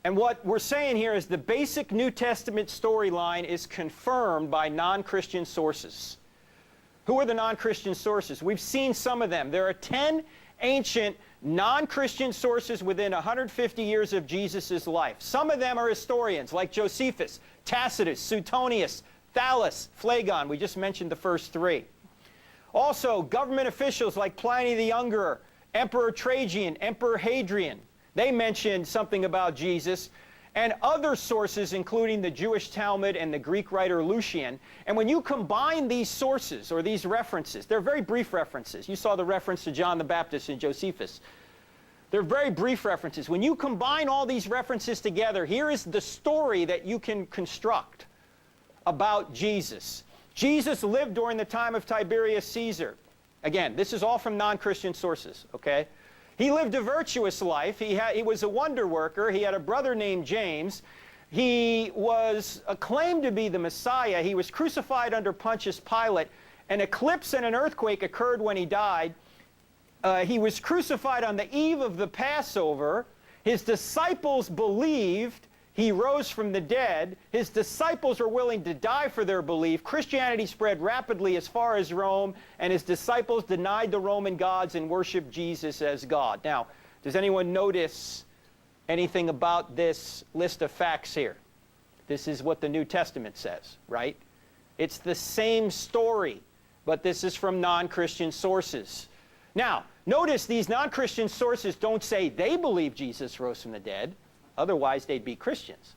And what we're saying here is the basic New Testament storyline is confirmed by non-Christian sources. Who are the non-Christian sources? We've seen some of them. There are 10 ancient non-Christian sources within 150 years of Jesus' life. Some of them are historians like Josephus, Tacitus, Suetonius, Thallus, Phlegon. We just mentioned the first three. Also, government officials like Pliny the Younger, Emperor Trajan, Emperor Hadrian. They mentioned something about Jesus, and other sources, including the Jewish Talmud and the Greek writer Lucian. And when you combine these sources, or these references, they're very brief references. You saw the reference to John the Baptist in Josephus. They're very brief references. When you combine all these references together, here is the story that you can construct about Jesus. Jesus lived during the time of Tiberius Caesar. Again, this is all from non-Christian sources, okay? He lived a virtuous life. He was a wonder worker. He had a brother named James. He was claimed to be the Messiah. He was crucified under Pontius Pilate. An eclipse and an earthquake occurred when he died. He was crucified on the eve of the Passover. His disciples believed he rose from the dead. His disciples were willing to die for their belief. Christianity spread rapidly as far as Rome, and his disciples denied the Roman gods and worshiped Jesus as God. Now, does anyone notice anything about this list of facts here? This is what the New Testament says, right? It's the same story, but this is from non-Christian sources. Now, notice these non-Christian sources don't say they believe Jesus rose from the dead. Otherwise, they'd be Christians.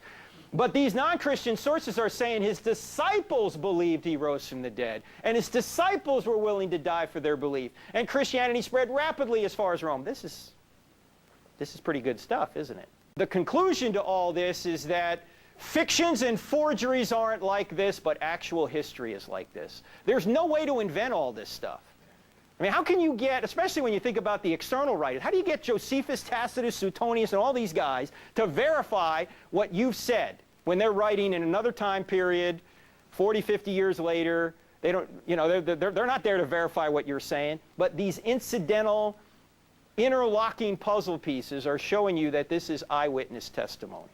But these non-Christian sources are saying his disciples believed he rose from the dead, and his disciples were willing to die for their belief. And Christianity spread rapidly as far as Rome. This is pretty good stuff, isn't it? The conclusion to all this is that fictions and forgeries aren't like this, but actual history is like this. There's no way to invent all this stuff. I mean, how can you get, especially when you think about the external writers, how do you get Josephus, Tacitus, Suetonius, and all these guys to verify what you've said when they're writing in another time period, 40, 50 years later? They don't, you know, they're not there to verify what you're saying, but these incidental, interlocking puzzle pieces are showing you that this is eyewitness testimony.